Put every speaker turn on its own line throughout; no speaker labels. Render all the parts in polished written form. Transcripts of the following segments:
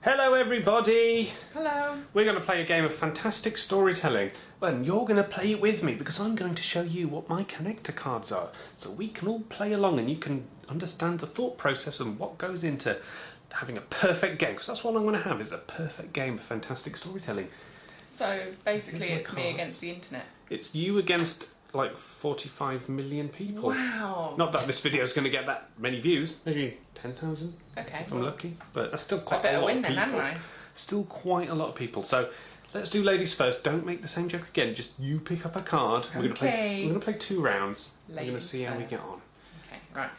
Hello everybody!
Hello.
We're going to play a game of fantastic storytelling. And you're going to play it with me because I'm going to show you what my connector cards are. So we can all play along and you can understand the thought process and what goes into having a perfect game. Because that's what I'm going to have, is a perfect game of fantastic storytelling.
So basically
Here's my
it's me
cards.
against the internet.
It's you against like 45 million people.
Wow.
Not that this video is going to get that many views. Maybe 10,000
Okay.
if I'm lucky. But that's still
I
quite a
better
lot
win
of
then,
people.
hadn't I?
Still quite a lot of people. So let's do ladies first. Don't make the same joke again. Just you pick up a card.
Okay.
We're gonna play 2 rounds. We're gonna
Ladies
see how we
first.
get on.
Okay, right.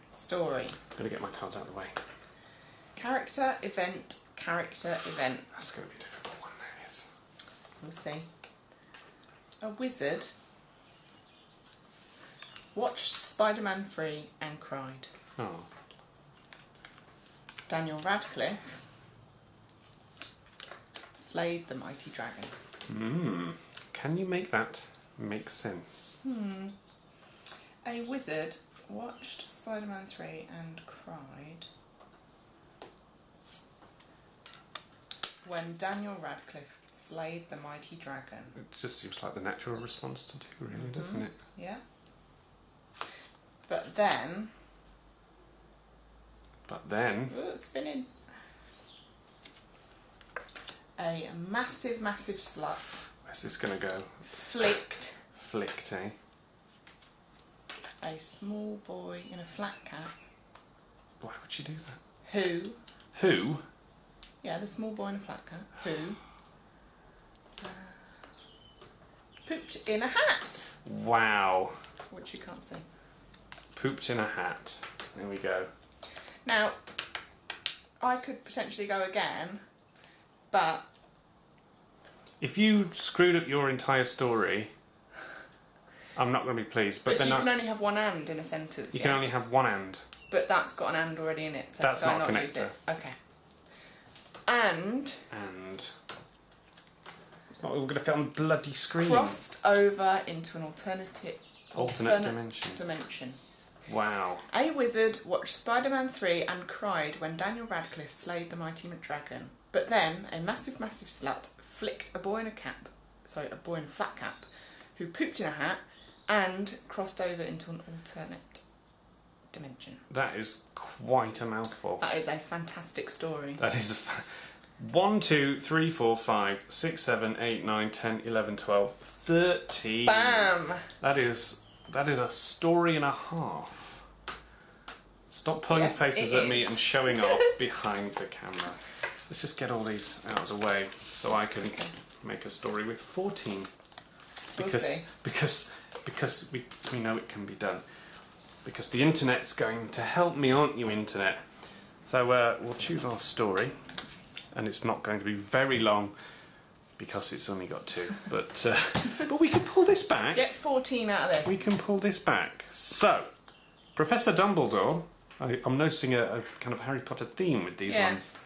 Story.
I'm gonna get my cards out of the way.
Character, event, character, event.
That's gonna be a difficult one, that is.
We'll see. A wizard watched Spider-Man 3 and cried.
Oh.
Daniel Radcliffe slayed the mighty dragon.
Can you make that make sense?
A wizard watched Spider-Man 3 and cried when Daniel Radcliffe slayed the mighty dragon.
It just seems like the natural response to do, really, doesn't it?
Yeah. But then...
But then...
Ooh, it's spinning. A massive, massive slut
Where's this gonna go?
flicked
Flicked, eh?
a small boy in a flat cap
Why would she do that?
who...
Who?
Yeah, the small boy in a flat cap who... pooped in a hat,
Wow.
which you can't see.
Pooped in a hat. There we go.
Now, I could potentially go again, but
If you screwed up your entire story, I'm not going to be pleased. But then
you can only have one and in a sentence.
you
yeah?
can only have one and.
But that's got an and already in it, so
That's
do I
not a
not use
connector.
it? Okay. And
And we're going to fit on bloody screen.
crossed over into an alternate
dimension.
dimension.
Wow.
A wizard watched Spider-Man 3 and cried when Daniel Radcliffe slayed the mighty dragon. But then a massive, massive slut flicked a boy in a boy in a flat cap, who pooped in a hat and crossed over into an alternate dimension.
That is quite a mouthful.
That is a fantastic story.
That is 1, 2, 3, 4, 5, 6, 7, 8, 9, 10, 11, 12, 13.
Bam!
That is a story and a half. Stop pulling
Yes,
faces
it
at me
is.
and showing off behind the camera. Let's just get all these out of the way so I can make a story with 14.
We'll see.
Because we know it can be done. Because the internet's going to help me, aren't you, internet? So we'll choose our story, and it's not going to be very long because it's only got 2. But we can pull this back.
Get 14 out of this.
We can pull this back. So, Professor Dumbledore. I'm noticing a kind of Harry Potter theme with these ones.
Yes.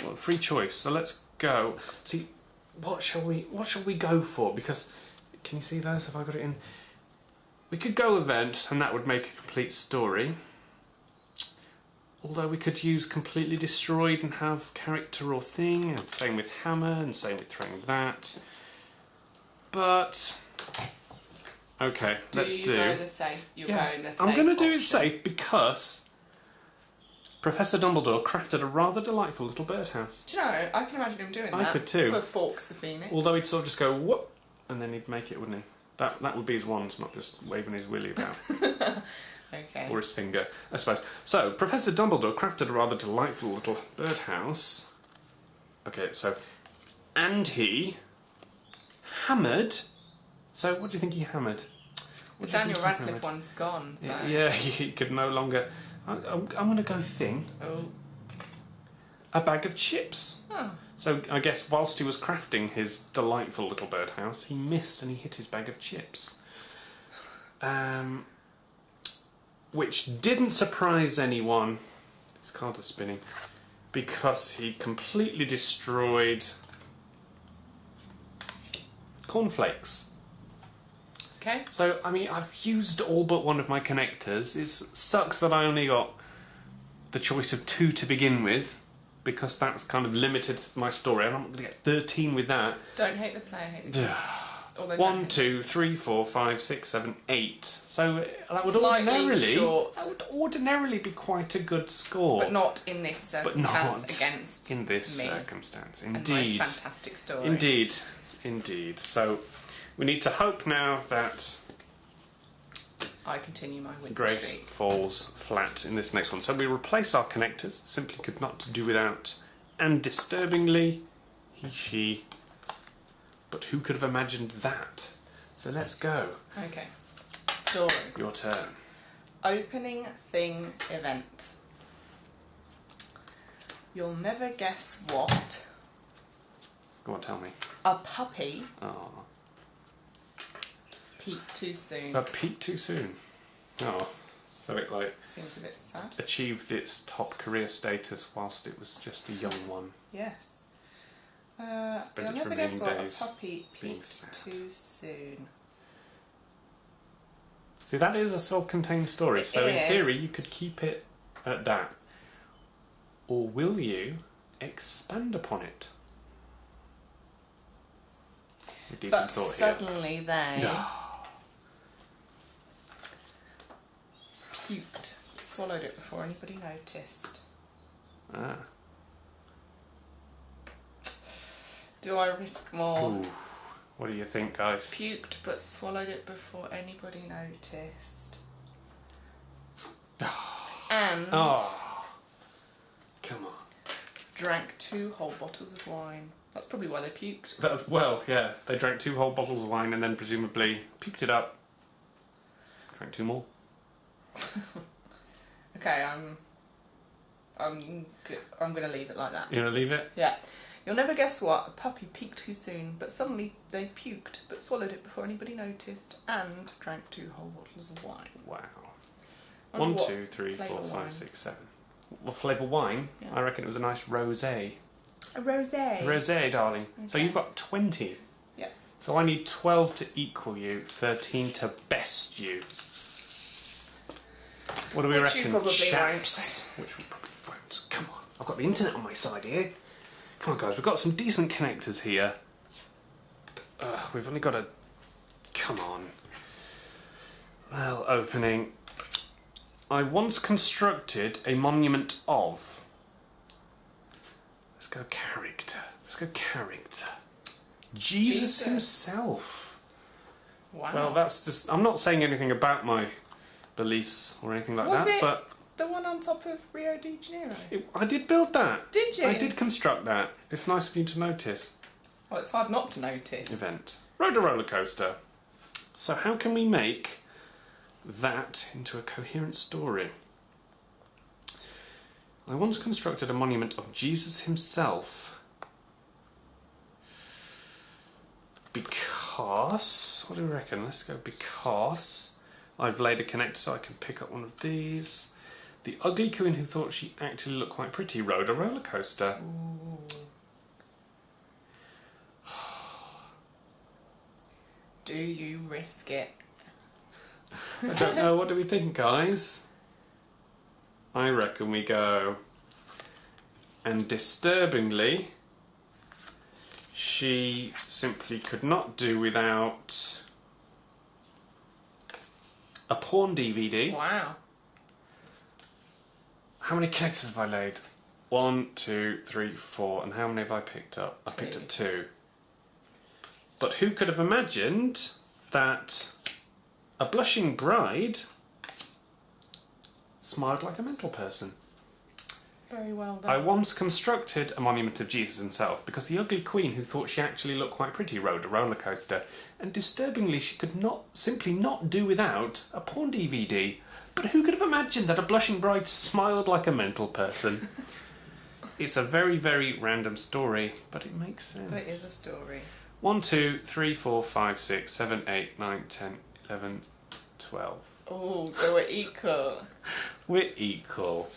Well, free choice. So let's go. See, what shall we go for? Because can you see those? Have I got it in? We could go event, and that would make a complete story. Although we could use completely destroyed and have character or thing, and same with hammer, and same with throwing that. But okay, let's do.
Go the safe? You're going the safe.
I'm going to do it
option.
safe because Professor Dumbledore crafted a rather delightful little birdhouse.
Do you know? I can imagine him doing that.
I could too.
For Fawkes the Phoenix.
Although he'd sort of just go whoop, and then he'd make it, wouldn't he? That would be his wand, not just waving his willy about.
Okay.
Or his finger, I suppose. So, Professor Dumbledore crafted a rather delightful little birdhouse. Okay, so... And he... hammered... So, what do you think he hammered?
The
What do you
Daniel
think he
Radcliffe
hammered?
one's gone, so...
Yeah, he could no longer... I'm going to go thin.
Oh.
A bag of chips.
Oh.
So, I guess whilst he was crafting his delightful little birdhouse, he missed and he hit his bag of chips. Which didn't surprise anyone. His cards are spinning. Because he completely destroyed cornflakes.
Okay.
So, I mean, I've used all but one of my connectors. It sucks that I only got the choice of 2 to begin with. because that's kind of limited my story. I'm not going to get 13 with that.
Don't hate the player, hate the game. Although
1, 2, 3, 4, 5, 6, 7, 8. So that would
Slightly
ordinarily be quite a good score.
But not in this circumstance
not
against
in this
me
circumstance.
and
Indeed.
my fantastic story.
Indeed. So we need to hope now that
I continue my win
Grace
streak.
falls flat in this next one. So we replace our connectors. Simply could not do without. And disturbingly, he, she. But who could have imagined that? So let's go.
Okay. Story.
Your turn.
Opening thing event. You'll never guess what.
Go on, tell me.
A puppy
Oh.
peaked too soon.
But peaked too soon. Oh. So it
Seems a bit sad.
achieved its top career status whilst it was just a young one.
Yes.
Spent
You'll
its
never guess
remaining
what a
days
puppy
being
peaked
sad.
too soon.
See, that is a self-contained story,
It
so in
is.
theory you could keep it at that. Or will you expand upon it? With deep in
But
thought
suddenly they
here.
puked, swallowed it before anybody noticed.
Ah.
Do I risk more?
Ooh. What do you think, guys?
Puked but swallowed it before anybody noticed. And
Oh. Come on.
drank 2 whole bottles of wine. That's probably why they puked.
Well, yeah, they drank 2 whole bottles of wine and then presumably puked it up. Drank 2 more.
Okay, I'm going to leave it like that.
You gonna leave it?
Yeah. You'll never guess what. A puppy peaked too soon, but suddenly they puked, but swallowed it before anybody noticed, and drank 2 whole bottles of wine.
Wow.
Wonder
1,
what
2, 3, 4,
flavour
5,
wine.
6, 7. What flavour wine?
Yeah.
I reckon it was a nice rosé.
A rosé.
Rosé, darling. So
Okay.
you've got 20.
Yeah.
So I need 12 to equal you, 13 to best you. What do we
Which you
reckon,
probably
chaps? Which we probably won't. Come on, I've got the internet on my side here. Come on, guys, we've got some decent connectors here. We've only got a... Come on. Well, opening. I once constructed a monument of... Let's go character. Jesus himself.
Wow.
Well, that's just... I'm not saying anything about my beliefs or anything like
Was
that,
it
but
the one on top of Rio de Janeiro?
I did build that.
Did you?
I did construct that. It's nice of you to notice.
Well, it's hard not to notice.
Event. Rode a roller coaster. So how can we make that into a coherent story? I once constructed a monument of Jesus himself. Because... What do we reckon? Let's go because... I've laid a connector so I can pick up one of these. The ugly queen who thought she actually looked quite pretty rode a roller coaster.
Ooh. Do you risk it?
I don't know, what do we think, guys? I reckon we go... And disturbingly, she simply could not do without a porn DVD.
Wow.
How many connectors have I laid? 1, 2, 3, 4. And how many have I picked up? I picked up 2. But who could have imagined that a blushing bride smiled like a mental person?
Very well done.
I once constructed a monument of Jesus himself because the ugly queen who thought she actually looked quite pretty rode a roller coaster, and disturbingly she could simply not do without a porn DVD. But who could have imagined that a blushing bride smiled like a mental person? It's a very, very random story, but it makes sense.
But it is a story.
1, 2, 3, 4, 5, 6, 7, 8, 9, 10, 11, 12.
Oh, so we're equal.
We're equal.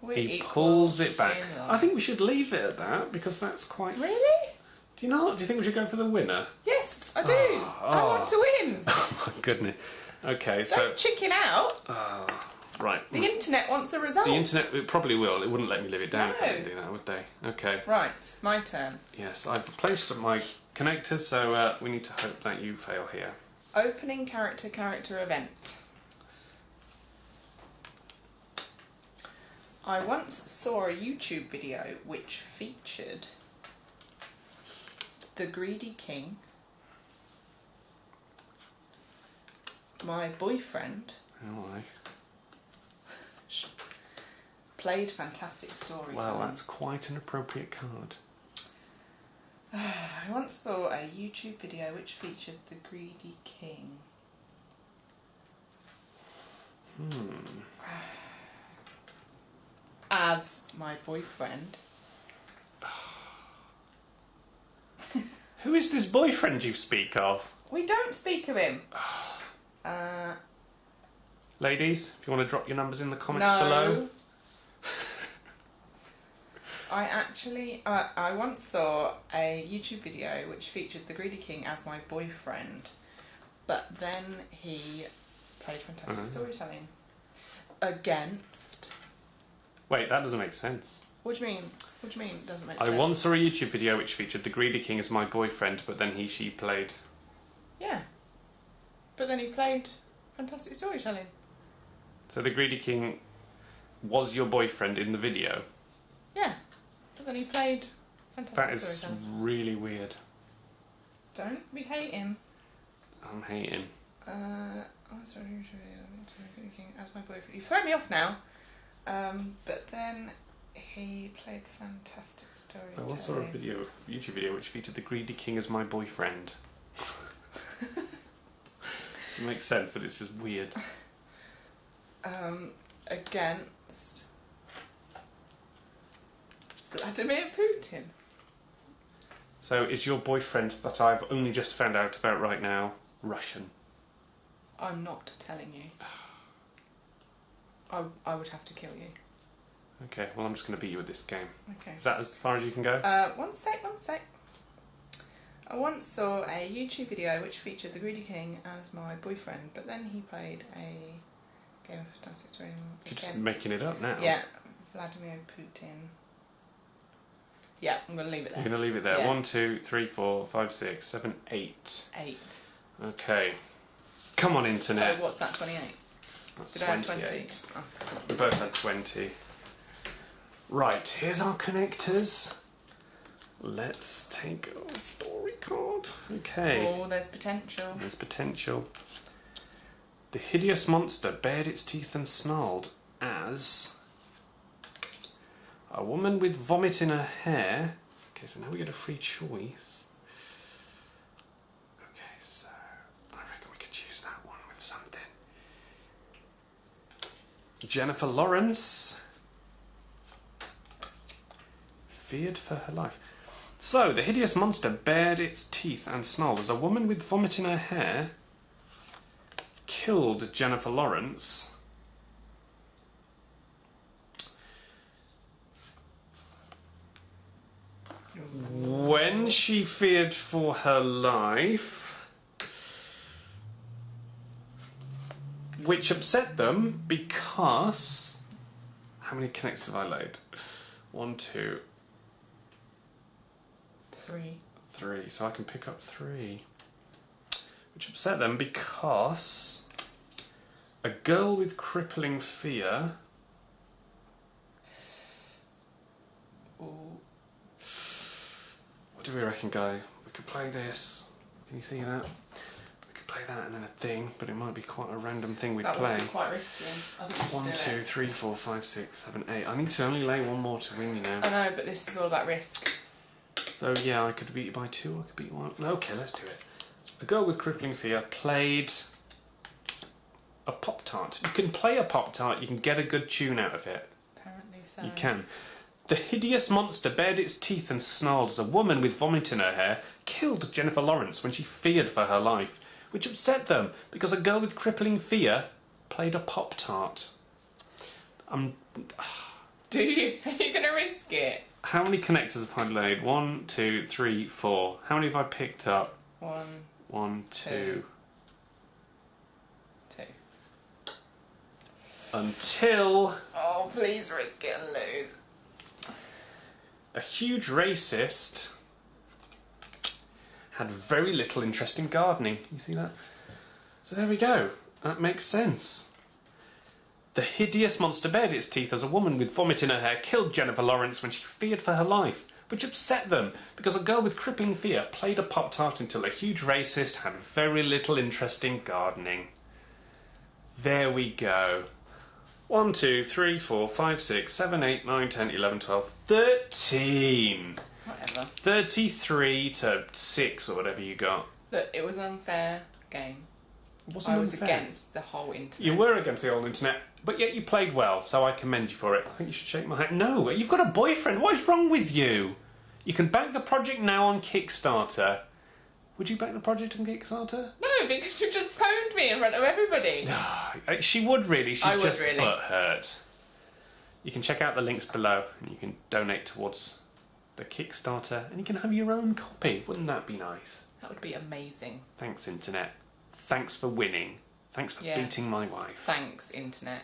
We're
He
equal
pulls it back.
in
I think we should leave it at that because that's quite...
Really?
Do you not? Do you think we should go for the winner?
Yes, I do. I want to win.
Oh my goodness. Okay, so...
Don't chicken out.
Right.
The internet wants a result.
The internet, it probably will. It wouldn't let me live it down if I
No.
didn't do that, would they? Okay.
Right, my turn.
Yes, I've placed my connectors, so we need to hope that you fail here.
Opening character event. I once saw a YouTube video which featured the Greedy King, my boyfriend,
Oh, I.
played Fantastic Story.
Wow, that's quite an appropriate card.
I once saw a YouTube video which featured the Greedy King. As my boyfriend.
Who is this boyfriend you speak of?
We don't speak of him.
Ladies, if you want to drop your numbers in the comments below.
I once saw a YouTube video which featured the Greedy King as my boyfriend, but then he played Fantastic Storytelling against...
Wait, that doesn't make sense.
What do you mean? What do you mean it doesn't make
I
sense?
once saw a YouTube video which featured the Greedy King as my boyfriend, but then she played...
Yeah. But then he played Fantastic Storytelling.
So the Greedy King was your boyfriend in the video?
Yeah. But then he played Fantastic
That is
Storytelling.
really weird.
Don't be hating.
I'm hating.
Sorry, Greedy King as my boyfriend. You've thrown me off now. But then he played Fantastic
I once saw a YouTube video which featured the Greedy King as my boyfriend. It makes sense, but it's just weird.
Against Vladimir Putin.
So is your boyfriend that I've only just found out about right now Russian?
I'm not telling you. I would have to kill you.
Okay, well I'm just going to beat you at this game.
Okay.
Is that as far as you can go?
One sec. I once saw a YouTube video which featured the Greedy King as my boyfriend, but then he played a game of Fantastic Story.
You're just making it up now.
Yeah, Vladimir Putin. Yeah, I'm going to leave it there.
You're going to leave it there.
Yeah.
1, 2, 3, 4, 5, 6, 7, 8.
8.
Okay. Come on, internet.
So what's that, 28?
That's
Did I have
28.
20? Oh.
We both had 20. Right, here's our connectors. Let's take our story card. Okay.
Oh, there's potential.
There's potential. The hideous monster bared its teeth and snarled as a woman with vomit in her hair. Okay, so now we get a free choice. Okay, so I reckon we could choose that one with something. Jennifer Lawrence feared for her life. So, the hideous monster bared its teeth and snarled as a woman with vomit in her hair killed Jennifer Lawrence when she feared for her life, which upset them because... How many connectors have I laid? 1, 2,
3.
3. So I can pick up 3. Which upset them because a girl with crippling fear...
Ooh.
What do we reckon, Guy? We could play this. Can you see that? We could play that and then a thing, but it might be quite a random thing we'd
That
play.
would be quite risky. I think we should
1,
do
2,
it.
3, 4, 5, 6, 7, 8. I need to only lay one more to win, you know.
I know, but this is all about risk.
So yeah, I could beat you by 2, I could beat you 1. Okay, let's do it. A girl with crippling fear played a Pop-Tart. You can play a Pop-Tart, you can get a good tune out of it.
Apparently so.
You can. The hideous monster bared its teeth and snarled as a woman with vomit in her hair killed Jennifer Lawrence when she feared for her life, which upset them because a girl with crippling fear played a Pop-Tart.
Do you? Are you going to risk it?
How many connectors have I laid? 1, 2, 3, 4. How many have I picked up?
1,
1, 2.
2.
Until
Oh, please risk it and lose.
a huge racist had very little interest in gardening. You see that? So there we go. That makes sense. The hideous monster bared its teeth as a woman with vomit in her hair killed Jennifer Lawrence when she feared for her life, which upset them because a girl with crippling fear played a Pop-Tart until a huge racist had very little interest in gardening. There we go. 1, 2, 3, 4, 5, 6, 7, 8, 9, 10, 11, 12, 13.
Whatever.
33 to 6 or whatever you got.
Look, it was an unfair game.
It wasn't
I was
unfair.
against the whole internet.
You were against the old internet, but yet you played well, so I commend you for it. I think you should shake my hand. No, you've got a boyfriend. What is wrong with you? You can back the project now on Kickstarter. Would you back the project on Kickstarter?
No, because you just pwned me in front of everybody.
She would really. She's
I would
just
really.
butthurt. You can check out the links below, and you can donate towards the Kickstarter, and you can have your own copy. Wouldn't that be nice?
That would be amazing.
Thanks, Internet. Thanks for winning. Thanks for
Yeah.
beating my wife.
Thanks, internet.